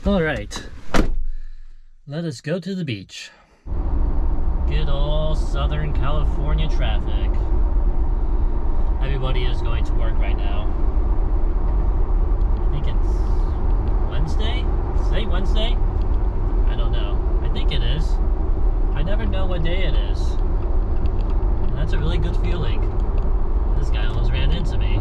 All right, let us go to the beach. Good old Southern California traffic. Everybody is going to work right now. I think it's Wednesday? Is today Wednesday? I don't know. I think it is. I never know what day it is. And that's a really good feeling. This guy almost ran into me.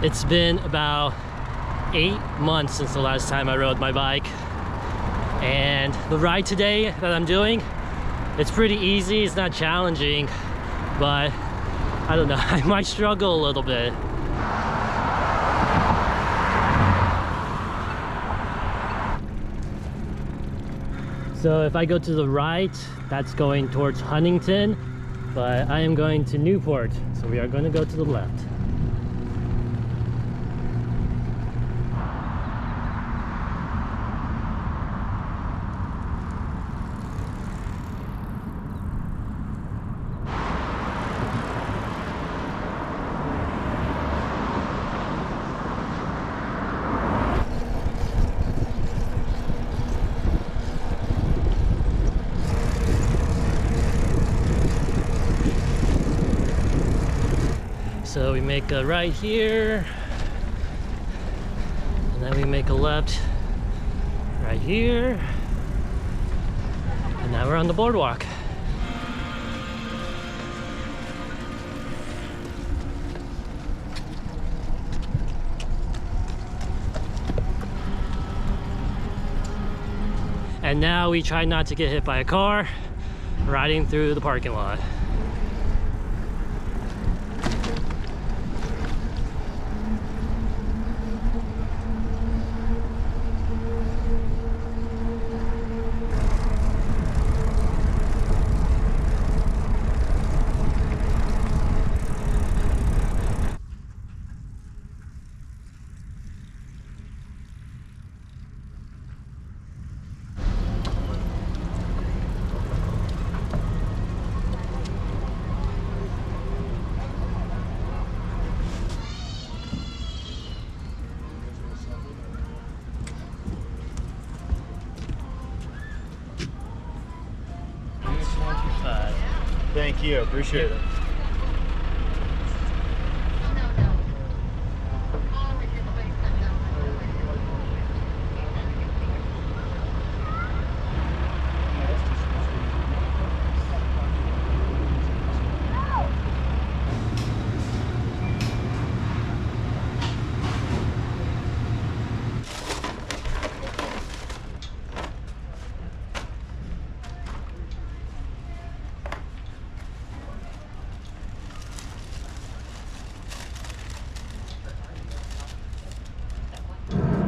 It's been about 8 months since the last time I rode my bike, and the ride today that I'm doing, it's pretty easy. It's not challenging, but I don't know, I might struggle a little bit. So if I go to the right, that's going towards Huntington, but I am going to Newport, so we are going to go to the left. So we make a right here, and then we make a left right here, and now we're on the boardwalk. And now we try not to get hit by a car riding through the parking lot. Thank you, appreciate it.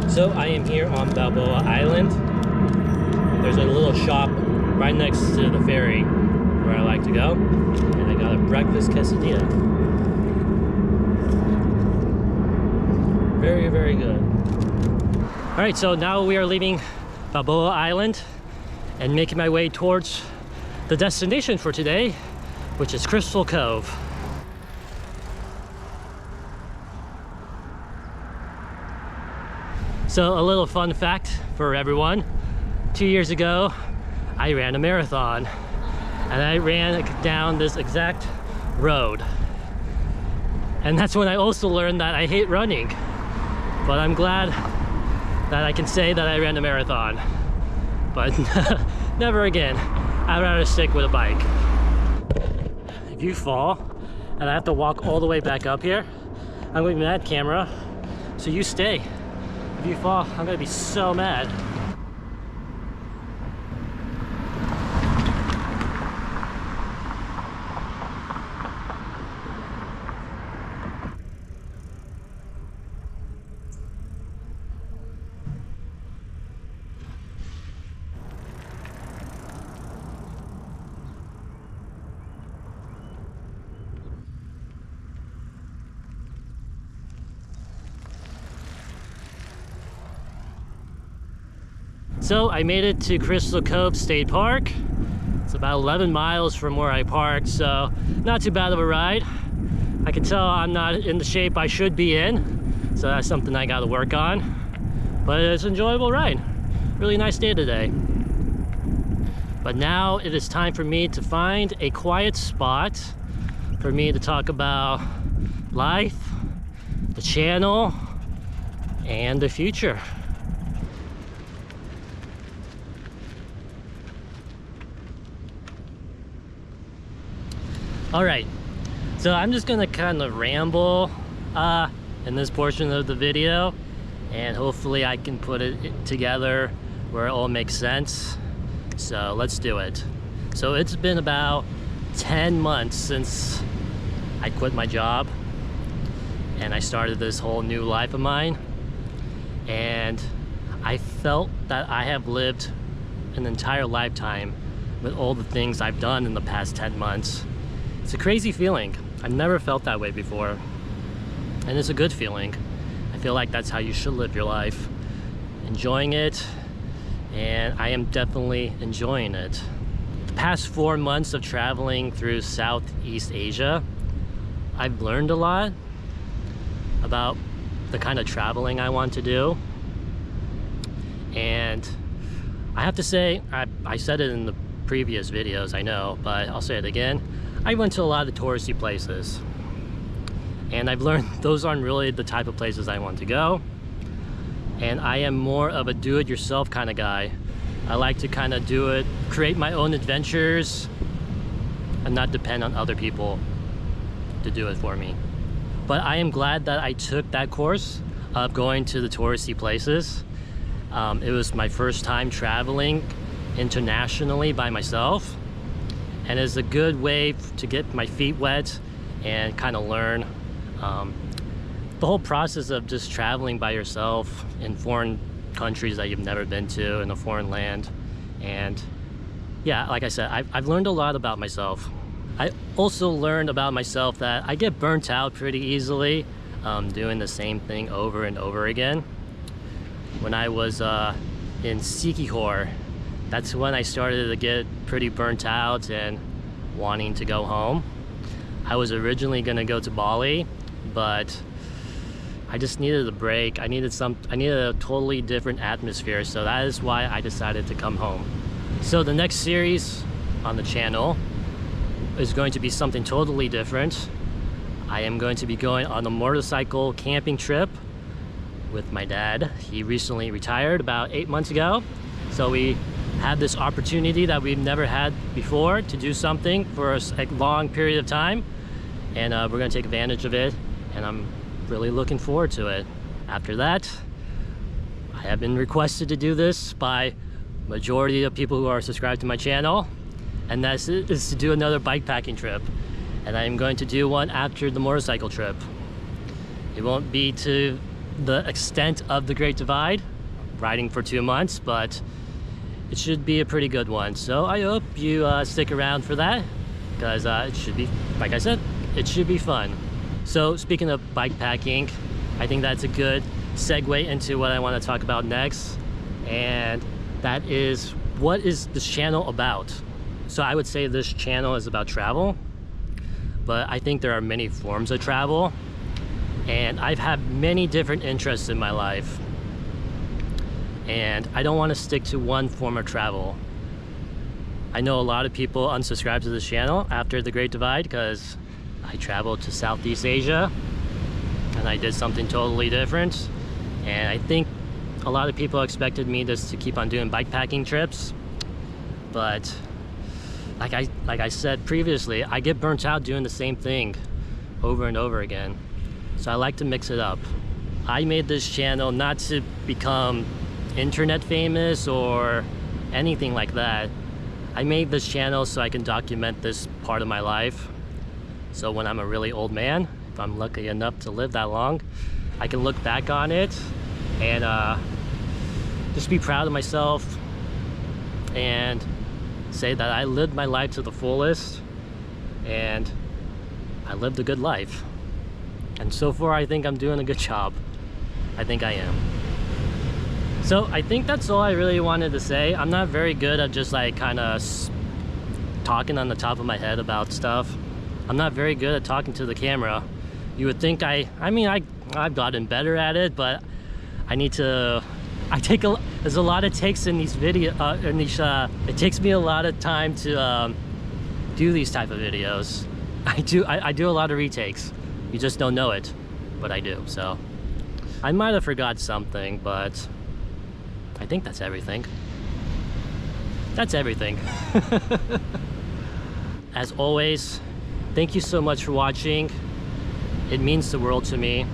So I am here on Balboa Island. There's a little shop right next to the ferry where I like to go, and I got a breakfast quesadilla. Very, very good. All right, so now we are leaving Balboa Island and making my way towards the destination for today, which is Crystal Cove. So a little fun fact for everyone. 2 years ago, I ran a marathon, and I ran down this exact road. And that's when I also learned that I hate running. But I'm glad that I can say that I ran a marathon. But never again. I'd rather stick with a bike. If you fall, and I have to walk all the way back up here, I'm leaving that camera, so you stay. If you fall, I'm gonna be so mad. So I made it to Crystal Cove State Park. It's about 11 miles from where I parked, so not too bad of a ride. I can tell I'm not in the shape I should be in, so that's something I got to work on. But it's an enjoyable ride. Really nice day today. But now it is time for me to find a quiet spot for me to talk about life, the channel, and the future. All right, so I'm just gonna kind of ramble in this portion of the video, and hopefully I can put it together where it all makes sense. So let's do it. So it's been about 10 months since I quit my job and I started this whole new life of mine, and I felt that I have lived an entire lifetime with all the things I've done in the past 10 months. It's a crazy feeling. I've never felt that way before, and it's a good feeling. I feel like that's how you should live your life, enjoying it, and I am definitely enjoying it. The past 4 months of traveling through Southeast Asia, I've learned a lot about the kind of traveling I want to do. And I have to say, I said it in the previous videos, I know, but I'll say it again. I went to a lot of touristy places, and I've learned those aren't really the type of places I want to go. And I am more of a do-it-yourself kind of guy. I like to kind of do it, create my own adventures, and not depend on other people to do it for me. But I am glad that I took that course of going to the touristy places. It was my first time traveling internationally by myself, and it's a good way to get my feet wet and kind of learn the whole process of just traveling by yourself in foreign countries that you've never been to, in a foreign land. And yeah, like I said, I've learned a lot about myself. I also learned about myself that I get burnt out pretty easily doing the same thing over and over again. When I was in Sikihor, that's when I started to get pretty burnt out and wanting to go home. I was originally gonna go to Bali, but I just needed a break. I needed a totally different atmosphere, so that is why I decided to come home. So the next series on the channel is going to be something totally different. I am going to be going on a motorcycle camping trip with my dad. He recently retired about 8 months ago, so we had this opportunity that we've never had before to do something for a long period of time, and we're going to take advantage of it, and I'm really looking forward to it. After that, I have been requested to do this by majority of people who are subscribed to my channel, and that is to do another bikepacking trip, and I'm going to do one after the motorcycle trip. It won't be to the extent of the Great Divide, riding for 2 months, but it should be a pretty good one. So I hope you stick around for that, because it should be, like I said, it should be fun. So speaking of bikepacking, I think that's a good segue into what I want to talk about next, and that is, what is this channel about? So I would say this channel is about travel, but I think there are many forms of travel, and I've had many different interests in my life, and I don't want to stick to one form of travel. I know a lot of people unsubscribed to this channel after the Great Divide because I traveled to Southeast Asia and I did something totally different, and I think a lot of people expected me just to keep on doing bikepacking trips, but like I said previously, I get burnt out doing the same thing over and over again. So I like to mix it up. I made this channel not to become internet famous or anything like that. I made this channel so I can document this part of my life. So when I'm a really old man, if I'm lucky enough to live that long, I can look back on it and just be proud of myself and say that I lived my life to the fullest and I lived a good life. And so far I think I'm doing a good job. I think I am. So I think that's all I really wanted to say. I'm not very good at just like kind of talking on the top of my head about stuff. I'm not very good at talking to the camera. You would think I've gotten better at it, but there's a lot of takes in these it takes me a lot of time to do these type of videos. I do a lot of retakes. You just don't know it, but I do. So I might have forgot something, but I think that's everything. That's everything. As always, thank you so much for watching. It means the world to me.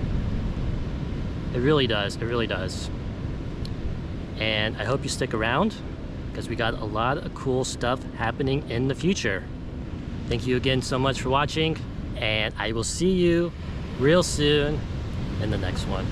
It really does. It really does. And I hope you stick around because we got a lot of cool stuff happening in the future. Thank you again so much for watching, and I will see you real soon in the next one.